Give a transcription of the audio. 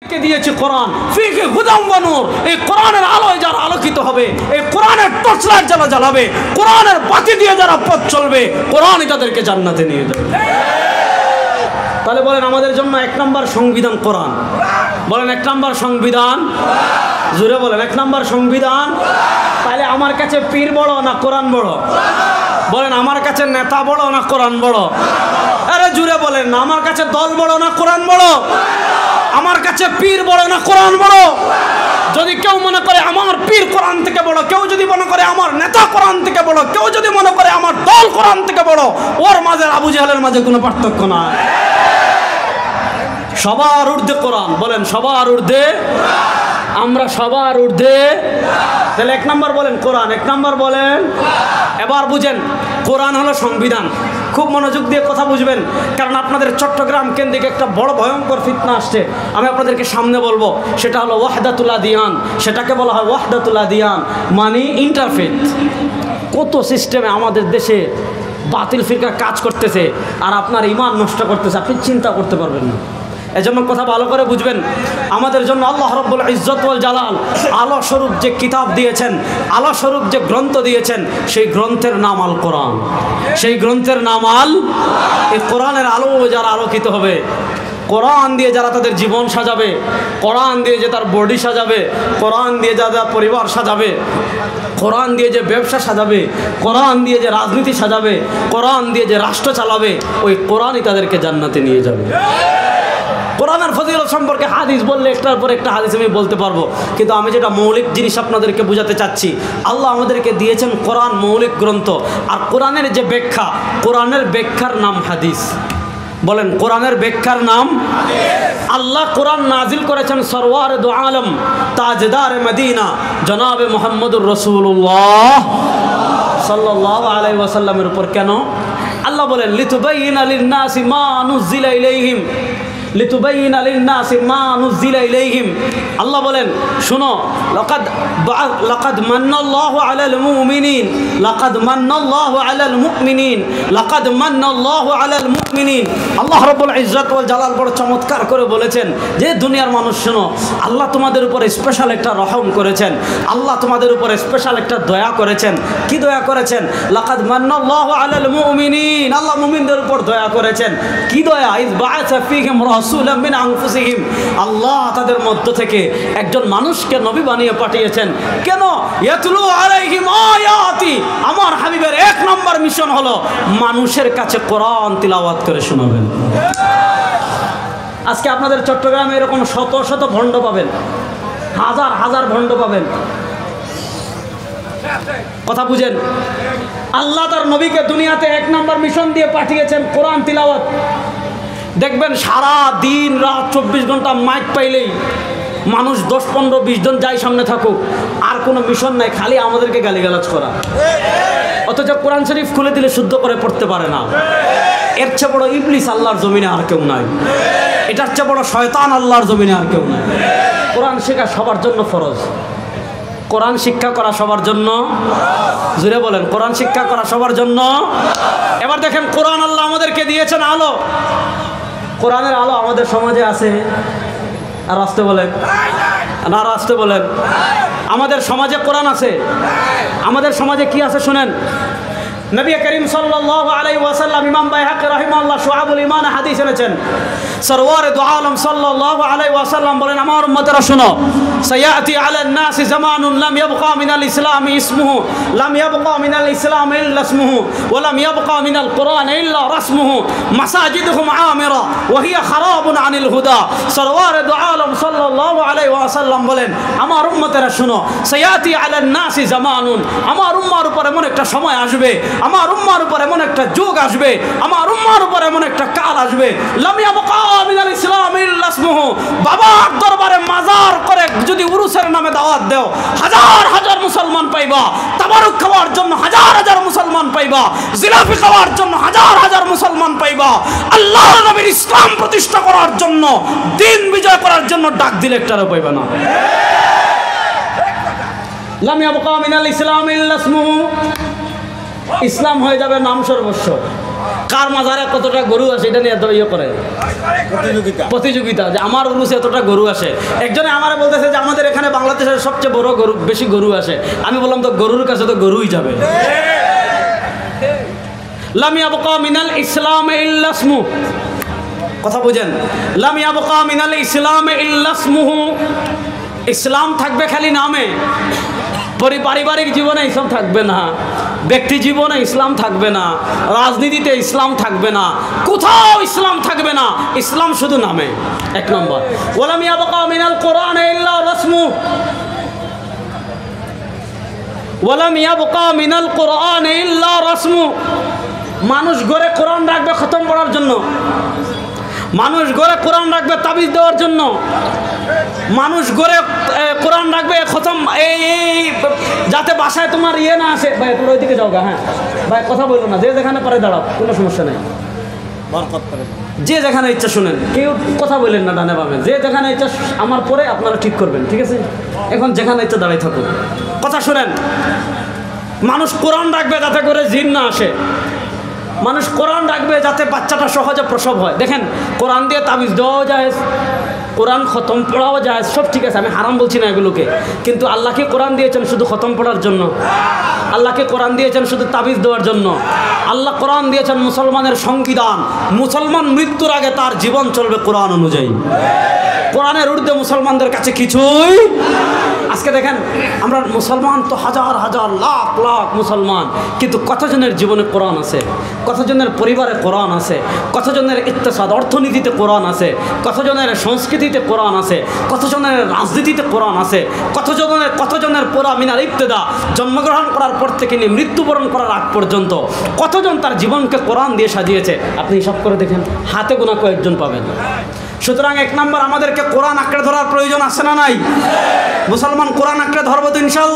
কে দিয়েছি কোরআন, ফিহি হুদাম ওয়া নূর। এই কোরআনের আলোয় যারা আলোকিত হবে, এই কোরআনের টর্চলাইট যারা জ্বালাবে, কোরআনের বাতি দিয়ে যারা পথ চলবে, কোরআনই তাদেরকে জান্নাতে নিয়ে যাবে। তাহলে বলেন আমাদের জন্য এক নম্বর সংবিধান কোরআন। বলেন এক নম্বর সংবিধান, জোরে বলেন এক নম্বর সংবিধান। তাহলে আমার কাছে পীর বড় না কোরআন বড়? বলেন আমার কাছে নেতা বড় না কোরআন বড়? আরে জুড়ে বলেন না, আমার কাছে দল বড় না কোরআন বড়? আমার কাছে পীর বড় না কোরআন বড়? যদি কেউ মনে করে আমার পীর কোরআন থেকে বড়, কেউ যদি মনে করে আমার নেতা কোরআন থেকে বড়, কেউ যদি মনে করে আমার দল কোরআন থেকে বড়, ওর মাঝে আবু জাহেলের মাঝে কোনো পার্থক্য নাই। সবার ঊর্ধ্বে কোরআন। বলেন সবার ঊর্ধ্বে, আমরা সবার ঊর্ধ্বে। তাহলে এক নম্বর বলেন কোরআন, এক নম্বর বলেন। এবার বুঝেন কোরআন হলো সংবিধান। খুব মনোযোগ দিয়ে কথা বুঝবেন, কারণ আপনাদের চট্টগ্রাম কেন্দ্রিক একটা বড় ভয়ঙ্কর ফিতনা আসছে, আমি আপনাদেরকে সামনে বলবো। সেটা হলো ওয়াহদাতুল আদিয়ান। সেটাকে বলা হয় ওয়াহদাতুল আদিয়ান, মানে ইন্টারফেথ। কত সিস্টেমে আমাদের দেশে বাতিল ফিরকা কাজ করতেছে আর আপনার ঈমান নষ্ট করতেছে, আপনি চিন্তা করতে পারবেন না। এজন্য কথা ভালো করে বুঝবেন, আমাদের জন্য আল্লাহ রাব্বুল ইজ্জত ওয়াল জালাল আলো স্বরূপ যে কিতাব দিয়েছেন, আলো স্বরূপ যে গ্রন্থ দিয়েছেন, সেই গ্রন্থের নাম আল কোরআন। সেই গ্রন্থের নাম আল। এই কোরআনের আলো যারা আলোকিত হবে, কোরআন দিয়ে যারা তাদের জীবন সাজাবে, কোরআন দিয়ে যে তার বডি সাজাবে, কোরআন দিয়ে যারা পরিবার সাজাবে, কোরআন দিয়ে যে ব্যবসা সাজাবে, কোরআন দিয়ে যে রাজনীতি সাজাবে, কোরআন দিয়ে যে রাষ্ট্র চালাবে, ওই কোরআনই তাদেরকে জান্নাতে নিয়ে যাবে। কোরআনের ফজিলত সম্পর্কে হাদিস বললে একটার পর একটা হাদিস আমি বলতে পারবো, কিন্তু আমি যেটা মৌলিক জিনিস আপনাদেরকে বোঝাতে চাচ্ছি, আল্লাহ আমাদেরকে দিয়েছেন কোরআন মৌলিক গ্রন্থ, আর কোরআনের যে ব্যাখ্যা, কোরআনের ব্যাখ্যার নাম হাদিস। বলেন কোরআনের ব্যাখ্যার নাম। আল্লাহ কোরআন নাজিল করেছেন সরওয়ার দু আলম তাজদার মদিনা জনাবে মুহাম্মদুর রাসূলুল্লাহ সাল্লাল্লাহু আলাইহি ওয়াসাল্লামের উপর। কেন? আল্লাহ বলেন লিতুবাইয়িনা লিন-নাসি মা নুযিলা ইলাইহিম, লিতুবাইয়িনা লিন-নাসি মা নুযিলা ইলাইহিম। আল্লাহ বলেন শোনো, লাকাদ মান্নাল্লাহু আলাল মুমিনিন, লাকাদ মান্নাল্লাহু আলাল মুমিনিন, লাকাদ মান্নাল্লাহু আলাল মুমিনিন। আল্লাহ রাব্বুল ইজ্জত ওয়াল জালাল বড় চমৎকার করে বলেছেন যে দুনিয়ার মানুষ শোনো, আল্লাহ তোমাদের উপরে স্পেশাল একটা রহম করেছেন, আল্লাহ তোমাদের উপরে স্পেশাল একটা দয়া করেছেন। কি দয়া করেছেন? লাকাদ মান্নাল্লাহু আলাল মুমিনিন, আল্লাহ মুমিনদের উপর দয়া করেছেন। কি দয়া? ইয বাআসা ফীহিম রাসূলাম মিন আনফুসিহিম, আল্লাহ তাদের মধ্য থেকে একজন মানুষকে নবী বানিয়ে পাঠিয়েছেন। কেন? ইয়াতলু আলাইহিম আয়াতি, আমার হাবিবের এক নম্বর মিশন হলো মানুষের কাছে কোরআন তিলাওয়াত করে শোনাবেন। আজকে আপনাদের চট্টগ্রামে এরকম শত শত ভণ্ড পাবেন, হাজার হাজার ভণ্ড পাবেন। কথা বুঝেন, আল্লাহ তার নবীকে দুনিয়াতে এক নম্বর মিশন দিয়ে পাঠিয়েছেন কোরআন তিলাওয়াত। দেখবেন সারা দিন রাত 24 ঘন্টা মাইক পাইলেই মানুষ 10, 15, 20 জন যাই সামনে থাকুক, আর কোনো মিশন নাই, খালি আমাদেরকে গালিগালাজ করা। অথচ কোরআন শরীফ খুলে দিলে শুদ্ধ করে পড়তে পারে না। এর চেয়ে বড় ইবলিস আল্লাহর জমিনে আর কেউ নাই, এটার চেয়ে বড় শয়তান আল্লাহর জমিনে আর কেউ নাই। কোরআন শেখা সবার জন্য ফরজ, কোরআন শিক্ষা করা সবার জন্য। জুড়ে বলেন কোরআন শিক্ষা করা সবার জন্য। এবার দেখেন কোরআন আল্লাহ আমাদেরকে দিয়েছেন আলো। কোরআনের আলো আমাদের সমাজে আছে, আর আসতে বলেন না, আর আসতে বলেন। আমাদের সমাজে কোরআন আছে। আমাদের সমাজে কি আছে শুনেন। নবী করিম সাল্লাল্লাহু আলাইহি ওয়াসাল্লাম, ইমাম বাইহাকি রাহিমাহুল্লাহ শুআবুল ঈমান হাদিস এনেছেন, সরওয়ারে দু আলম সাল্লাল্লাহু আলাইহি ওয়াসাল্লাম বলেন, আমার উম্মতেরা শুনো, সায়াতি আলান নাসি জামানুন লাম ইয়াবকা মিনাল ইসলামি ইসমুহু, লাম ইয়াবকা মিনাল ইসলামি ইল্লা ইসমুহু, ওয়া লাম ইয়াবকা মিনাল কুরআন ইল্লা রাসমুহু, মাসাজিদুহুম আমিরা ওয়া হিয়া খারাবুন আনিল হুদা। সরওয়ারে দু আলম সাল্লাল্লাহু আলাইহি ওয়াসাল্লাম বলেন, আমার উম্মতেরা শুনো, সায়াতি আলান নাসি জামানুন, আমার উম্মার উপর এমন একটা সময় আসবে, আমার উম্মার উপর এমন একটা যুগ আসবে, আমার উম্মার উপর এমন একটা কাল আসবে, লাম ইয়াবকা মিনাল ইসলামি ইল্লা ইসমুহু, বাবার দরবারে মাজার করে যদি উরুসের নামে দাওয়াত দাও, হাজার হাজার মুসলমান পাইবা, তাবারুক খাওয়ার জন্য হাজার হাজার মুসলমান পাইবা, জিলাপি খাওয়ার জন্য হাজার হাজার মুসলমান পাইবা, আল্লাহর নবীর ইসলাম প্রতিষ্ঠা করার জন্য, দিন বিজয় করার জন্য ডাক দিলে একটারও পাইবা না। লাম ইয়াবকা মিনাল ইসলামি ইল্লা ইসমুহু, ইসলাম হয়ে যাবে নাম সর্বস্ব। কার মাজারে কতটা গরু আছে এটা নিয়ে এত ইয়ে করে। প্রতিযোগিতা, যে আমার উরুসে এতটা গরু আসে। একজনে আমারে বলতেছে যে আমাদের এখানে বাংলাদেশের সবচেয়ে বড় গরু, বেশি গরু আসে। আমি বললাম তো গরুর কাছে তো গরুই যাবে। লাম ইয়াবকা মিনাল ইসলাম ইল্লা ইসমু, কথা বুঝেন, লাম ইয়াবকা মিনাল ইসলাম ইল্লা ইসমুহু, ইসলাম থাকবে খালি নামে, পারিবারিক জীবনে ইসলাম থাকবে না, ব্যক্তি জীবনে ইসলাম থাকবে না, রাজনীতিতে ইসলাম থাকবে না, কোথাও ইসলাম থাকবে না, ইসলাম শুধু নামে। এক নম্বর, ওয়ালাম ইয়াবকা মিনাল কোরআন ইল্লা রাসমু, ওয়ালাম ইয়াবকা মিনাল কোরআন ইল্লা রাসমু। মানুষ গড়ে কোরআন রাখবে খতম পড়ার জন্য, মানুষ গড়ে কোরআন রাখবে তাবিজ দেওয়ার জন্য, মানুষ গড়ে কোরআন রাখবে খতম এই যাতে বাসায় তোমার ইয়ে না আসে। ভাই তোমরা ওইদিকে যাও গা, হ্যাঁ ভাই কথা বলবো না, যে যেখানে পারে দাঁড়াও, কোনো সমস্যা নেই, যে যেখানে ইচ্ছা শুনেন, কেউ কথা বললেন না ডানে বামে, যে যেখানে ইচ্ছা আমার পরে আপনারা ঠিক করবেন, ঠিক আছে? এখন যেখানে ইচ্ছা দাঁড়াই থাকুন, কথা শুনেন। মানুষ কোরআন রাখবে যাতে করে জিন না আসে, মানুষ কোরআন রাখবে যাতে বাচ্চাটা সহজে প্রসব হয়। দেখেন কোরআন দিয়ে তাবিজ দেওয়াও যায়, কোরআন খতম পড়াও যায়, সব ঠিক আছে, আমি হারাম বলছি না এগুলোকে, কিন্তু আল্লাহকে কোরআন দিয়েছেন শুধু খতম পড়ার জন্য, আল্লাহকে কোরআন দিয়েছেন শুধু তাবিজ দেওয়ার জন্য। আল্লাহ কোরআন দিয়েছেন মুসলমানের সংবিধান, মুসলমান মৃত্যুর আগে তার জীবন চলবে কোরআন অনুযায়ী। কোরআনের ঊর্ধ্বে মুসলমানদের কাছে কিছুই। আজকে দেখেন আমরা মুসলমান তো হাজার হাজার লাখ লাখ মুসলমান, কিন্তু কতজনের জীবনে কোরআন আছে, কতজনের পরিবারে কোরআন আছে, কতজনের ইকতিসাদ অর্থনীতিতে কোরআন আছে, কতজনের সংস্কৃতিতে কোরআন আছে, কতজনের রাজনীতিতে কোরআন আছে, কতজনের পুরা মিনাল ইবতিদা জন্মগ্রহণ করার পর থেকে নিয়ে মৃত্যুবরণ করার আগ পর্যন্ত কতজন তার জীবনকে কোরআন দিয়ে সাজিয়েছে, আপনি হিসাব করে দেখেন, হাতে গোনা কয়েকজন পাবেন। সুতরাং এক নম্বর, আমাদেরকে কোরআন আঁকড়ে ধরার প্রয়োজন আছে না নাই? মুসলমান কোরআন আঁকড়ে ধরবো তো ইনশাআল্লাহ।